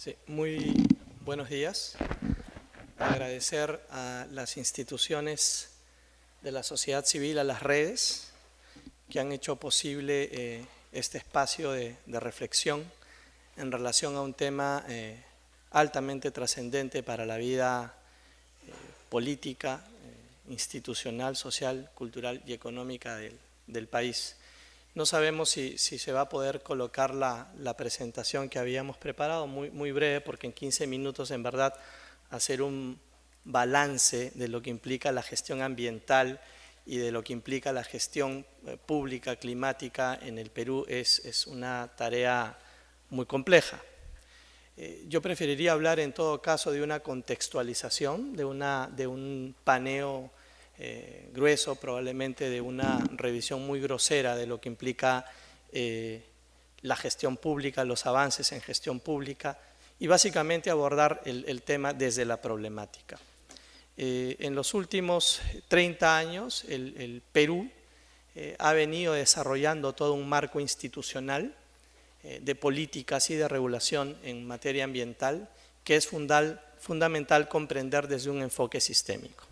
Sí, muy buenos días. Agradecer a las instituciones de la sociedad civil, a las redes, que han hecho posible este espacio de reflexión en relación a un tema altamente trascendente para la vida política, institucional, social, cultural y económica del país. No sabemos si se va a poder colocar la presentación que habíamos preparado, muy breve, porque en 15 minutos en verdad hacer un balance de lo que implica la gestión ambiental y de lo que implica la gestión pública climática en el Perú es una tarea muy compleja. Yo preferiría hablar en todo caso de una contextualización, de un paneo grueso, probablemente de una revisión muy grosera de lo que implica la gestión pública, los avances en gestión pública y básicamente abordar el tema desde la problemática. En los últimos 30 años el Perú ha venido desarrollando todo un marco institucional de políticas y de regulación en materia ambiental que es fundamental comprender desde un enfoque sistémico.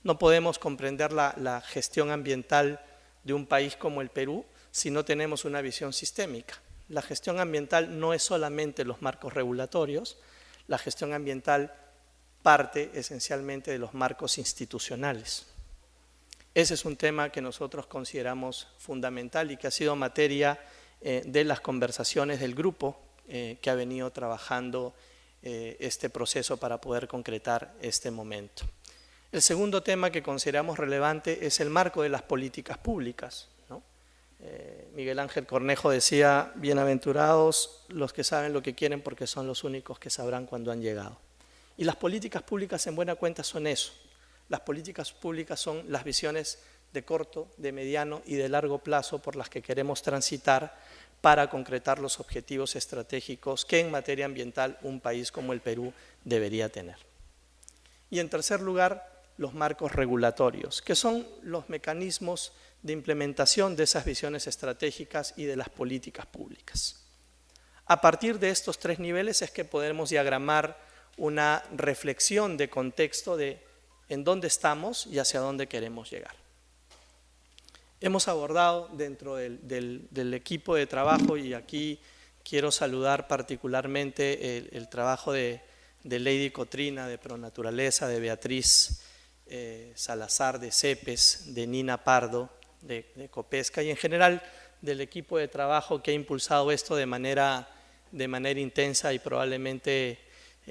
No podemos comprender la gestión ambiental de un país como el Perú si no tenemos una visión sistémica. La gestión ambiental no es solamente los marcos regulatorios, la gestión ambiental parte esencialmente de los marcos institucionales. Ese es un tema que nosotros consideramos fundamental y que ha sido materia de las conversaciones del grupo que ha venido trabajando este proceso para poder concretar este momento. El segundo tema que consideramos relevante es el marco de las políticas públicas, ¿no? Miguel Ángel Cornejo decía, bienaventurados los que saben lo que quieren porque son los únicos que sabrán cuándo han llegado. Y las políticas públicas en buena cuenta son eso. Las políticas públicas son las visiones de corto, de mediano y de largo plazo por las que queremos transitar para concretar los objetivos estratégicos que en materia ambiental un país como el Perú debería tener. Y en tercer lugar, los marcos regulatorios, que son los mecanismos de implementación de esas visiones estratégicas y de las políticas públicas. A partir de estos tres niveles es que podemos diagramar una reflexión de contexto de en dónde estamos y hacia dónde queremos llegar. Hemos abordado dentro del equipo de trabajo, y aquí quiero saludar particularmente el trabajo de Lady Cotrina, de Pronaturaleza, de Beatriz Salazar, de CEPES, de Nina Pardo, de Copesca, y en general del equipo de trabajo que ha impulsado esto de manera intensa y probablemente,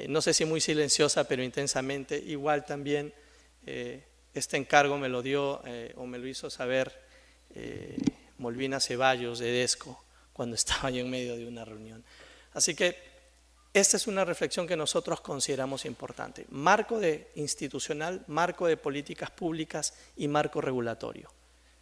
no sé si muy silenciosa, pero intensamente. Igual también este encargo me lo dio o me lo hizo saber Molvina Ceballos de DESCO cuando estaba yo en medio de una reunión. Así que esta es una reflexión que nosotros consideramos importante. Marco institucional, marco de políticas públicas y marco regulatorio.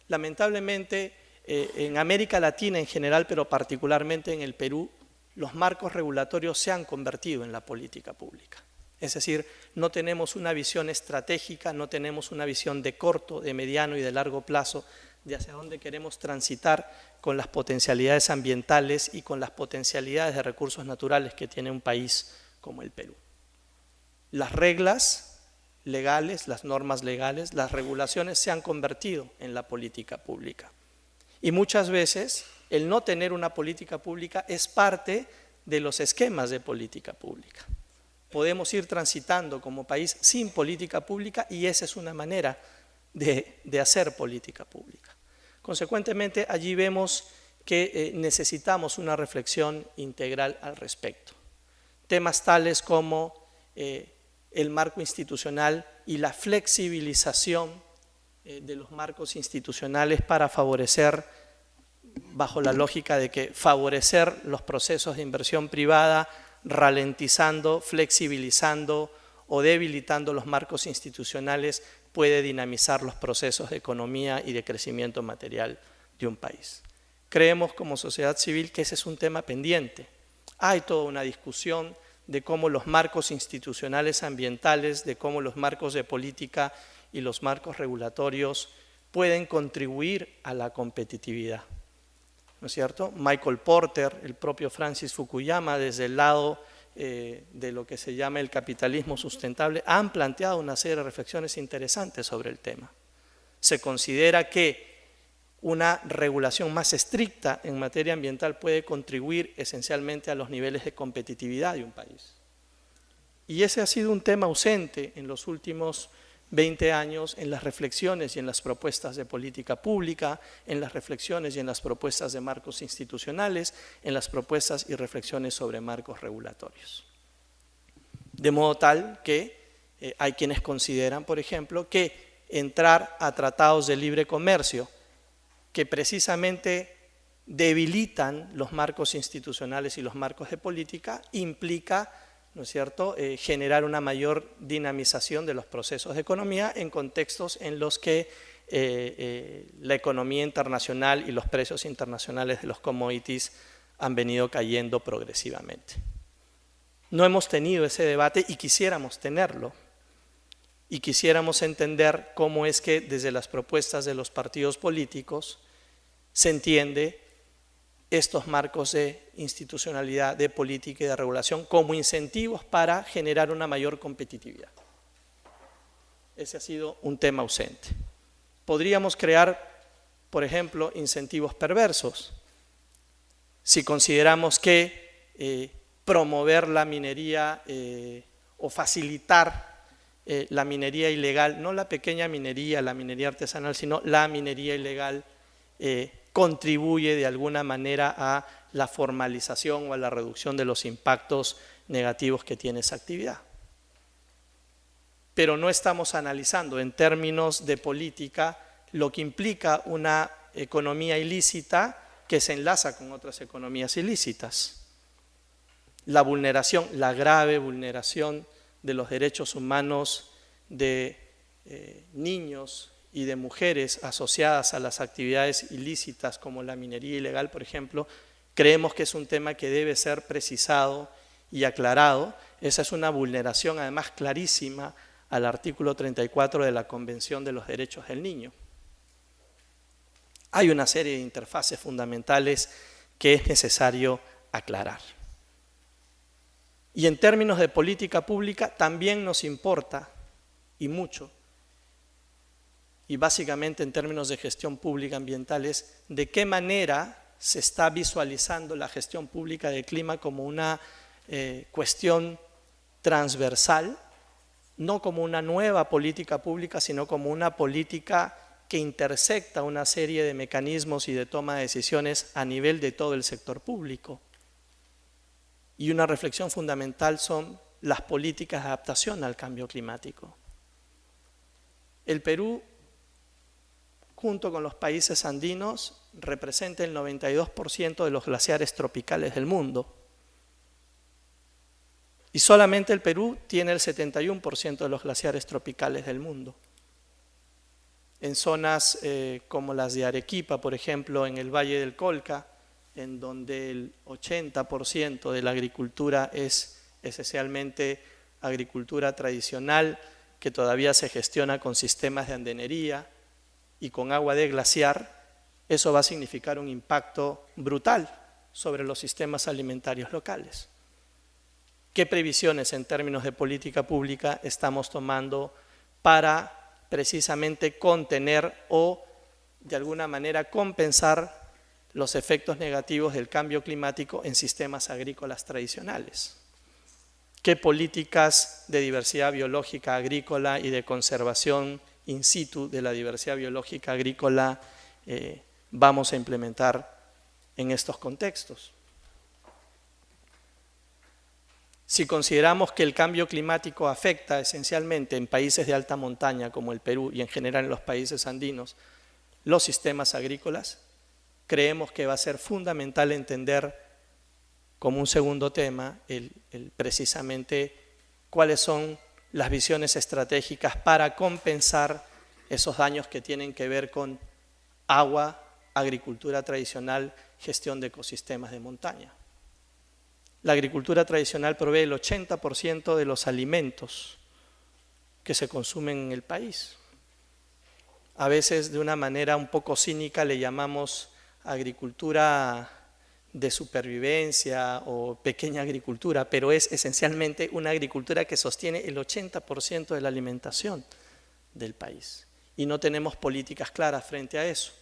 Lamentablemente, en América Latina en general, pero particularmente en el Perú, los marcos regulatorios se han convertido en la política pública. Es decir, no tenemos una visión estratégica, no tenemos una visión de corto, de mediano y de largo plazo de hacia dónde queremos transitar con las potencialidades ambientales y con las potencialidades de recursos naturales que tiene un país como el Perú. Las reglas legales, las normas legales, las regulaciones se han convertido en la política pública. Y muchas veces el no tener una política pública es parte de los esquemas de política pública. Podemos ir transitando como país sin política pública y esa es una manera de hacer política pública. Consecuentemente, allí vemos que necesitamos una reflexión integral al respecto. Temas tales como el marco institucional y la flexibilización de los marcos institucionales para favorecer, bajo la lógica de que favorecer los procesos de inversión privada, ralentizando, flexibilizando o debilitando los marcos institucionales puede dinamizar los procesos de economía y de crecimiento material de un país. Creemos como sociedad civil que ese es un tema pendiente. Hay toda una discusión de cómo los marcos institucionales ambientales, de cómo los marcos de política y los marcos regulatorios pueden contribuir a la competitividad, ¿no es cierto? Michael Porter, el propio Francis Fukuyama, desde el lado de lo que se llama el capitalismo sustentable han planteado una serie de reflexiones interesantes sobre el tema. Se considera que una regulación más estricta en materia ambiental puede contribuir esencialmente a los niveles de competitividad de un país. Y ese ha sido un tema ausente en los últimos 20 años en las reflexiones y en las propuestas de política pública, en las reflexiones y en las propuestas de marcos institucionales, en las propuestas y reflexiones sobre marcos regulatorios. De modo tal que hay quienes consideran, por ejemplo, que entrar a tratados de libre comercio que precisamente debilitan los marcos institucionales y los marcos de política implica, ¿no es cierto?, generar una mayor dinamización de los procesos de economía en contextos en los que la economía internacional y los precios internacionales de los commodities han venido cayendo progresivamente. No hemos tenido ese debate y quisiéramos tenerlo, y quisiéramos entender cómo es que desde las propuestas de los partidos políticos se entiende estos marcos de institucionalidad, de política y de regulación como incentivos para generar una mayor competitividad. Ese ha sido un tema ausente. Podríamos crear, por ejemplo, incentivos perversos. Si consideramos que promover la minería o facilitar la minería ilegal, no la pequeña minería, la minería artesanal, sino la minería ilegal, contribuye de alguna manera a la formalización o a la reducción de los impactos negativos que tiene esa actividad. Pero no estamos analizando en términos de política lo que implica una economía ilícita que se enlaza con otras economías ilícitas. La vulneración, la grave vulneración de los derechos humanos de niños y de mujeres asociadas a las actividades ilícitas como la minería ilegal, por ejemplo, creemos que es un tema que debe ser precisado y aclarado. Esa es una vulneración además clarísima al artículo 34 de la Convención de los Derechos del Niño. Hay una serie de interfaces fundamentales que es necesario aclarar. Y en términos de política pública también nos importa, y mucho, y básicamente en términos de gestión pública ambiental, es de qué manera se está visualizando la gestión pública del clima como una cuestión transversal, no como una nueva política pública, sino como una política que intersecta una serie de mecanismos y de toma de decisiones a nivel de todo el sector público. Y una reflexión fundamental son las políticas de adaptación al cambio climático. El Perú, junto con los países andinos, representa el 92% de los glaciares tropicales del mundo. Y solamente el Perú tiene el 71% de los glaciares tropicales del mundo. En zonas como las de Arequipa, por ejemplo, en el Valle del Colca, en donde el 80% de la agricultura es esencialmente agricultura tradicional, que todavía se gestiona con sistemas de andenería y con agua de glaciar, eso va a significar un impacto brutal sobre los sistemas alimentarios locales. ¿Qué previsiones en términos de política pública estamos tomando para precisamente contener o de alguna manera compensar los efectos negativos del cambio climático en sistemas agrícolas tradicionales? ¿Qué políticas de diversidad biológica agrícola y de conservación in situ de la diversidad biológica agrícola vamos a implementar en estos contextos? Si consideramos que el cambio climático afecta esencialmente en países de alta montaña como el Perú y en general en los países andinos los sistemas agrícolas, creemos que va a ser fundamental entender como un segundo tema precisamente cuáles son las visiones estratégicas para compensar esos daños que tienen que ver con agua, agricultura tradicional, gestión de ecosistemas de montaña. La agricultura tradicional provee el 80% de los alimentos que se consumen en el país. A veces de una manera un poco cínica le llamamos agricultura de supervivencia o pequeña agricultura, pero es esencialmente una agricultura que sostiene el 80% de la alimentación del país. Y no tenemos políticas claras frente a eso.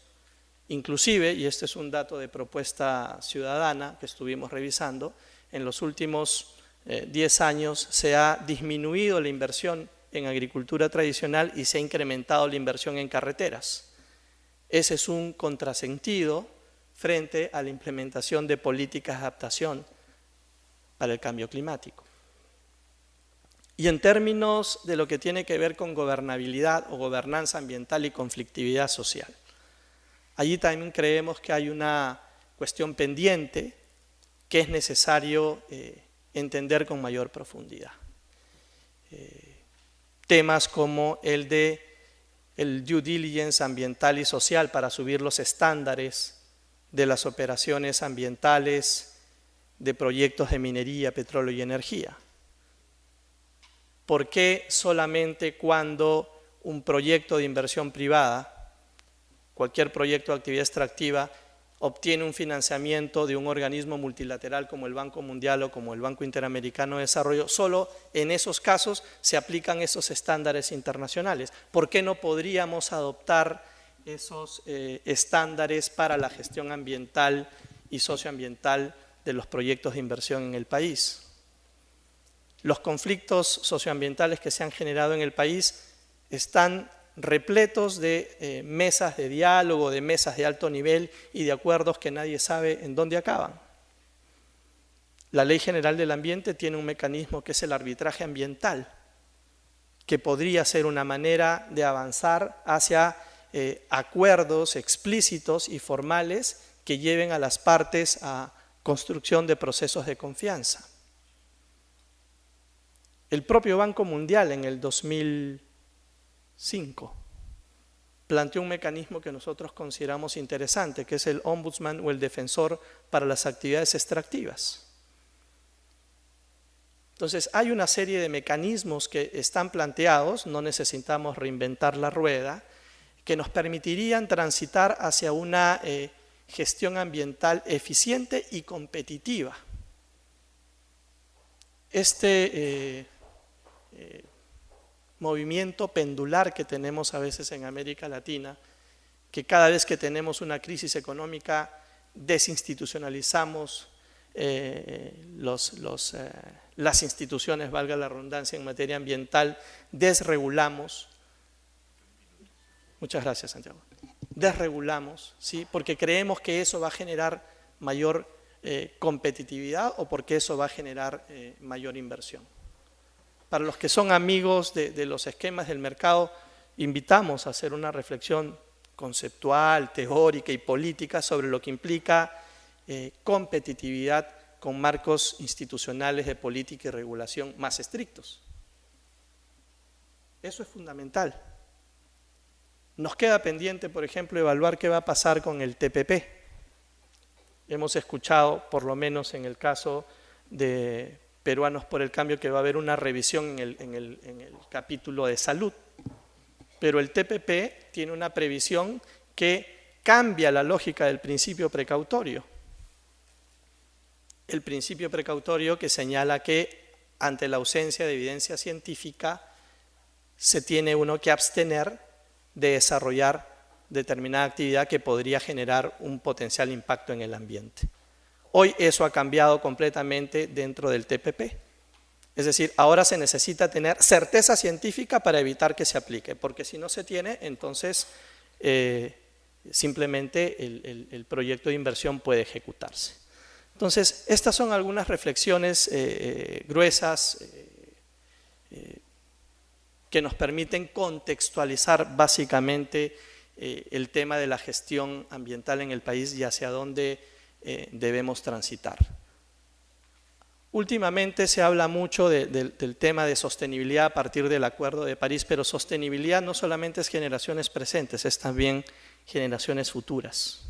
Inclusive, y este es un dato de propuesta ciudadana que estuvimos revisando, en los últimos 10 años se ha disminuido la inversión en agricultura tradicional y se ha incrementado la inversión en carreteras. Ese es un contrasentido frente a la implementación de políticas de adaptación para el cambio climático. Y en términos de lo que tiene que ver con gobernabilidad o gobernanza ambiental y conflictividad social, allí también creemos que hay una cuestión pendiente que es necesario entender con mayor profundidad. Temas como el de el due diligence ambiental y social para subir los estándares de las operaciones ambientales de proyectos de minería, petróleo y energía. ¿Por qué solamente cuando un proyecto de inversión privada, cualquier proyecto de actividad extractiva, obtiene un financiamiento de un organismo multilateral como el Banco Mundial o como el Banco Interamericano de Desarrollo, solo en esos casos se aplican esos estándares internacionales? ¿Por qué no podríamos adoptar esos estándares para la gestión ambiental y socioambiental de los proyectos de inversión en el país? Los conflictos socioambientales que se han generado en el país están repletos de mesas de diálogo, de mesas de alto nivel y de acuerdos que nadie sabe en dónde acaban. La Ley General del Ambiente tiene un mecanismo que es el arbitraje ambiental, que podría ser una manera de avanzar hacia acuerdos explícitos y formales que lleven a las partes a construcción de procesos de confianza. El propio Banco Mundial en el 2005 planteó un mecanismo que nosotros consideramos interesante, que es el Ombudsman o el Defensor para las actividades extractivas. Entonces, hay una serie de mecanismos que están planteados, no necesitamos reinventar la rueda, que nos permitirían transitar hacia una gestión ambiental eficiente y competitiva. Este movimiento pendular que tenemos a veces en América Latina, que cada vez que tenemos una crisis económica desinstitucionalizamos las instituciones, valga la redundancia, en materia ambiental, desregulamos. Muchas gracias, Santiago. Desregulamos, ¿sí? Porque creemos que eso va a generar mayor competitividad o porque eso va a generar mayor inversión. Para los que son amigos de los esquemas del mercado, invitamos a hacer una reflexión conceptual, teórica y política sobre lo que implica competitividad con marcos institucionales de política y regulación más estrictos. Eso es fundamental. Nos queda pendiente, por ejemplo, evaluar qué va a pasar con el TPP. Hemos escuchado, por lo menos en el caso de Peruanos por el Cambio, que va a haber una revisión en el capítulo de salud. Pero el TPP tiene una previsión que cambia la lógica del principio precautorio. El principio precautorio que señala que ante la ausencia de evidencia científica se tiene uno que abstener de desarrollar determinada actividad que podría generar un potencial impacto en el ambiente. Hoy eso ha cambiado completamente dentro del TPP. Es decir, ahora se necesita tener certeza científica para evitar que se aplique, porque si no se tiene, entonces simplemente el proyecto de inversión puede ejecutarse. Entonces, estas son algunas reflexiones gruesas que nos permiten contextualizar básicamente el tema de la gestión ambiental en el país y hacia dónde debemos transitar. Últimamente se habla mucho del tema de sostenibilidad a partir del Acuerdo de París, pero sostenibilidad no solamente es generaciones presentes, es también generaciones futuras.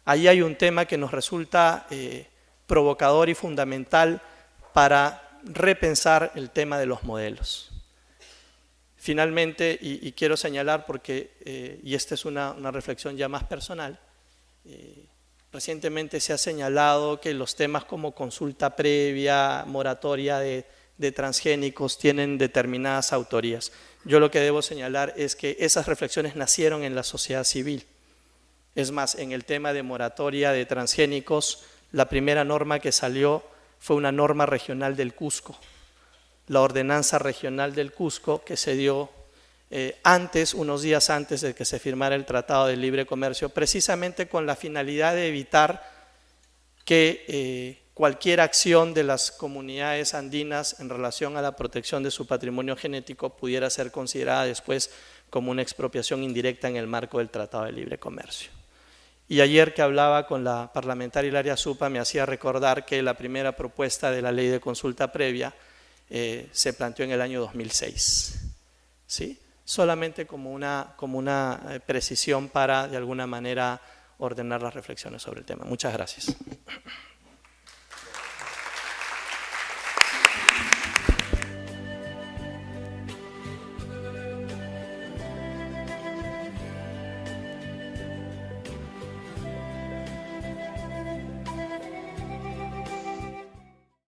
Ahí hay un tema que nos resulta provocador y fundamental para repensar el tema de los modelos. Finalmente, y quiero señalar porque, y esta es una reflexión ya más personal, Recientemente se ha señalado que los temas como consulta previa, moratoria de transgénicos tienen determinadas autorías. Yo lo que debo señalar es que esas reflexiones nacieron en la sociedad civil. Es más, en el tema de moratoria de transgénicos, la primera norma que salió fue una norma regional del Cusco, la ordenanza regional del Cusco que se dio unos días antes de que se firmara el Tratado de Libre Comercio, precisamente con la finalidad de evitar que cualquier acción de las comunidades andinas en relación a la protección de su patrimonio genético pudiera ser considerada después como una expropiación indirecta en el marco del Tratado de Libre Comercio. Y ayer que hablaba con la parlamentaria Hilaria Supa me hacía recordar que la primera propuesta de la ley de consulta previa se planteó en el año 2006, ¿sí? Solamente como una precisión para de alguna manera ordenar las reflexiones sobre el tema. Muchas gracias.